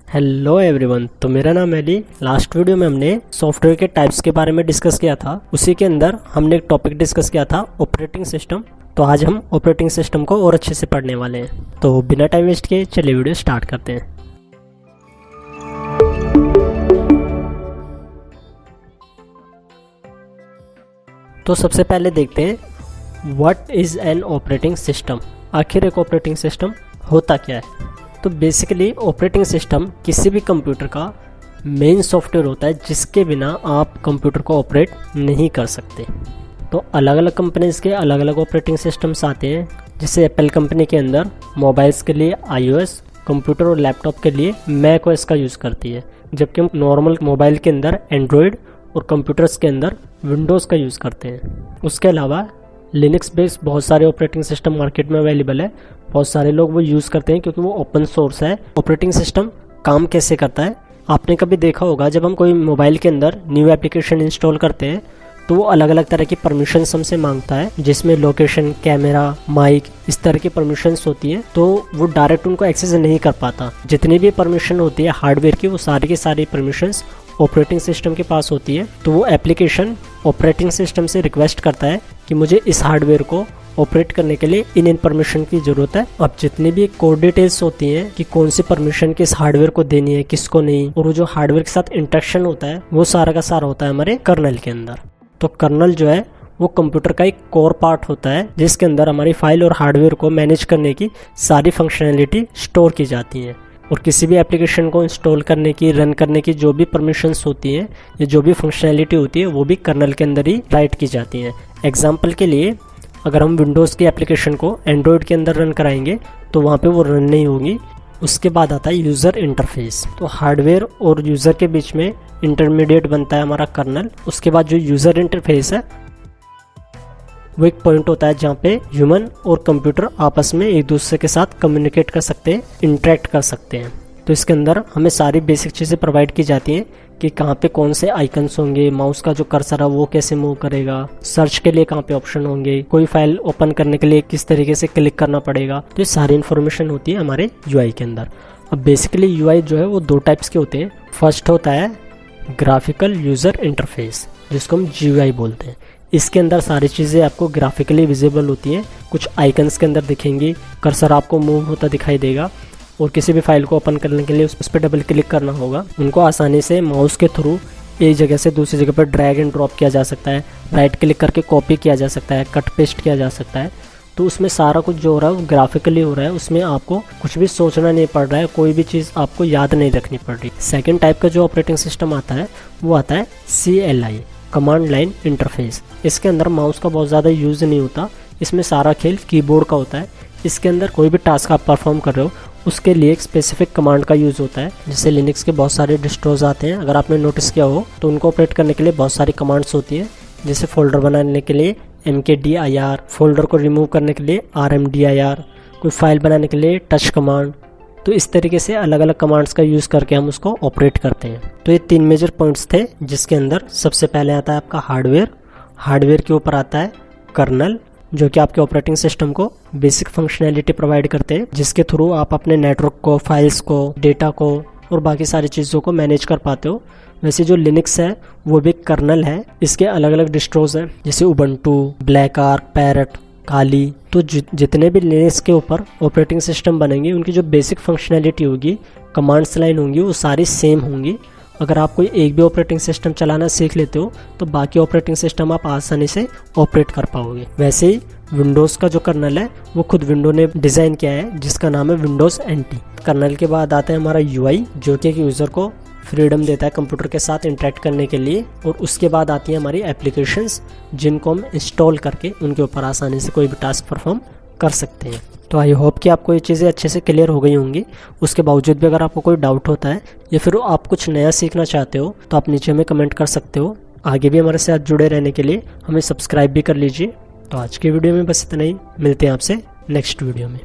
Hello everyone, तो मेरा नाम है अली। लास्ट वीडियो में हमने सॉफ्टवेयर के टाइप्स के बारे में डिस्कस किया था। उसी के अंदर हमने एक टॉपिक डिस्कस किया था ऑपरेटिंग सिस्टम। तो आज हम ऑपरेटिंग सिस्टम को और अच्छे से पढ़ने वाले हैं। तो बिना टाइम वेस्ट किए चलिए वीडियो स्टार्ट करते हैं। तो सबसे पहले देखते हैं what is an operating system. आखिर एक ऑपरेटिंग सिस्टम होता क्या है। तो बेसिकली ऑपरेटिंग सिस्टम किसी भी कंप्यूटर का मेन सॉफ्टवेयर होता है जिसके बिना आप कंप्यूटर को ऑपरेट नहीं कर सकते। तो अलग अलग कंपनीज़ के अलग अलग ऑपरेटिंग सिस्टम्स आते हैं। जैसे एप्पल कंपनी के अंदर मोबाइल्स के लिए iOS, कंप्यूटर और लैपटॉप के लिए macOS का यूज़ करती है, जबकि नॉर्मल मोबाइल के अंदर एंड्रॉयड और कंप्यूटर्स के अंदर विंडोज़ का यूज़ करते हैं। उसके अलावा लिनक्स बेस्ड बहुत सारे ऑपरेटिंग सिस्टम मार्केट में अवेलेबल है। बहुत सारे लोग वो यूज़ करते हैं क्योंकि वो ओपन सोर्स है। ऑपरेटिंग सिस्टम काम कैसे करता है, आपने कभी देखा होगा जब हम कोई मोबाइल के अंदर न्यू एप्लीकेशन इंस्टॉल करते हैं तो वो अलग अलग तरह की परमिशंस हमसे मांगता है, जिसमें लोकेशन, कैमरा, माइक, इस तरह की परमिशंस होती है। तो वो डायरेक्ट उनको एक्सेस नहीं कर पाता। जितनी भी परमिशन होती है हार्डवेयर की, वो सारी की सारी परमिशंस ऑपरेटिंग सिस्टम के पास होती है। तो वो एप्लीकेशन ऑपरेटिंग सिस्टम से रिक्वेस्ट करता है कि मुझे इस हार्डवेयर को ऑपरेट करने के लिए इन परमिशन की ज़रूरत है। अब जितनी भी कोड डिटेल्स होती हैं कि कौन सी परमिशन किस हार्डवेयर को देनी है, किसको नहीं, और वो जो हार्डवेयर के साथ इंटरेक्शन होता है वो सारा का सारा होता है हमारे कर्नल के अंदर। तो कर्नल जो है वो कंप्यूटर का एक कोर पार्ट होता है जिसके अंदर हमारी फाइल और हार्डवेयर को मैनेज करने की सारी फंक्शनैलिटी स्टोर की जाती हैं। और किसी भी एप्लीकेशन को इंस्टॉल करने की, रन करने की जो भी परमिशंस होती हैं या जो भी फंक्शनैलिटी होती है वो भी कर्नल के अंदर ही राइट की जाती हैं। एग्जांपल के लिए अगर हम विंडोज़ की एप्लीकेशन को एंड्रॉयड के अंदर रन कराएंगे तो वहाँ पे वो रन नहीं होगी। उसके बाद आता है यूज़र इंटरफेस। तो हार्डवेयर और यूज़र के बीच में इंटरमीडिएट बनता है हमारा कर्नल। उसके बाद जो यूज़र इंटरफेस है वो एक पॉइंट होता है जहाँ पे ह्यूमन और कंप्यूटर आपस में एक दूसरे के साथ कम्युनिकेट कर सकते हैं, इंटरेक्ट कर सकते हैं। तो इसके अंदर हमें सारी बेसिक चीज़ें प्रोवाइड की जाती हैं कि कहाँ पे कौन से आइकन्स होंगे, माउस का जो कर्सर है वो कैसे मूव करेगा, सर्च के लिए कहाँ पे ऑप्शन होंगे, कोई फाइल ओपन करने के लिए किस तरीके से क्लिक करना पड़ेगा। तो ये सारी इन्फॉर्मेशन होती है हमारे यूआई के अंदर। अब बेसिकली यूआई जो है वो दो टाइप्स के होते हैं। फर्स्ट होता है ग्राफिकल यूज़र इंटरफेस, जिसको हम जीयूआई बोलते हैं। इसके अंदर सारी चीज़ें आपको ग्राफिकली विजिबल होती हैं। कुछ आइकन्स के अंदर दिखेंगी, कर्सर आपको मूव होता दिखाई देगा, और किसी भी फाइल को ओपन करने के लिए उस पर डबल क्लिक करना होगा। उनको आसानी से माउस के थ्रू एक जगह से दूसरी जगह पर ड्रैग एंड ड्रॉप किया जा सकता है, राइट क्लिक करके कॉपी किया जा सकता है, कट पेस्ट किया जा सकता है। तो उसमें सारा कुछ जो हो रहा है वो ग्राफिकली हो रहा है। उसमें आपको कुछ भी सोचना नहीं पड़ रहा है, कोई भी चीज़ आपको याद नहीं रखनी पड़ रही। सेकेंड टाइप का जो ऑपरेटिंग सिस्टम आता है वो आता है CLI, कमांड लाइन इंटरफेस। इसके अंदर माउस का बहुत ज़्यादा यूज़ नहीं होता। इसमें सारा खेल कीबोर्ड का होता है। इसके अंदर कोई भी टास्क आप परफॉर्म कर रहे हो उसके लिए एक स्पेसिफिक कमांड का यूज़ होता है। जैसे लिनक्स के बहुत सारे डिस्ट्रोज आते हैं, अगर आपने नोटिस किया हो तो उनको ऑपरेट करने के लिए बहुत सारी कमांड्स होती हैं। जैसे फोल्डर बनाने के लिए mkdir, फोल्डर को रिमूव करने के लिए rmdir, कोई फाइल बनाने के लिए टच कमांड। तो इस तरीके से अलग अलग कमांड्स का यूज़ करके हम उसको ऑपरेट करते हैं। तो ये तीन मेजर पॉइंट्स थे, जिसके अंदर सबसे पहले आता है आपका हार्डवेयर। हार्डवेयर के ऊपर आता है कर्नल, जो कि आपके ऑपरेटिंग सिस्टम को बेसिक फंक्शनैलिटी प्रोवाइड करते हैं, जिसके थ्रू आप अपने नेटवर्क को, फाइल्स को, डेटा को और बाकी सारी चीज़ों को मैनेज कर पाते हो। वैसे जो लिनक्स है वो भी कर्नल है। इसके अलग अलग डिस्ट्रोज हैं, जैसे उबंटू, ब्लैक आर्क, पैरट, काली। तो जितने भी लिनक्स के ऊपर ऑपरेटिंग सिस्टम बनेंगे उनकी जो बेसिक फंक्शनैलिटी होगी, कमांड्स लाइन होंगी, वो सारी सेम होंगी। अगर आप कोई एक भी ऑपरेटिंग सिस्टम चलाना सीख लेते हो तो बाकी ऑपरेटिंग सिस्टम आप आसानी से ऑपरेट कर पाओगे। वैसे ही विंडोज़ का जो कर्नल है वो खुद विंडो ने डिज़ाइन किया है, जिसका नाम है विंडोज़ NT। कर्नल के बाद आता है हमारा UI, जो कि एक यूज़र को फ्रीडम देता है कंप्यूटर के साथ इंटरेक्ट करने के लिए। और उसके बाद आती है हमारी एप्लीकेशंस, जिनको हम इंस्टॉल करके उनके ऊपर आसानी से कोई भी टास्क परफॉर्म कर सकते हैं। तो आई होप कि आपको ये चीज़ें अच्छे से क्लियर हो गई होंगी। उसके बावजूद भी अगर आपको कोई डाउट होता है या फिर आप कुछ नया सीखना चाहते हो तो आप नीचे हमें कमेंट कर सकते हो। आगे भी हमारे साथ जुड़े रहने के लिए हमें सब्सक्राइब भी कर लीजिए। तो आज की वीडियो में बस इतना ही, मिलते हैं आपसे नेक्स्ट वीडियो में।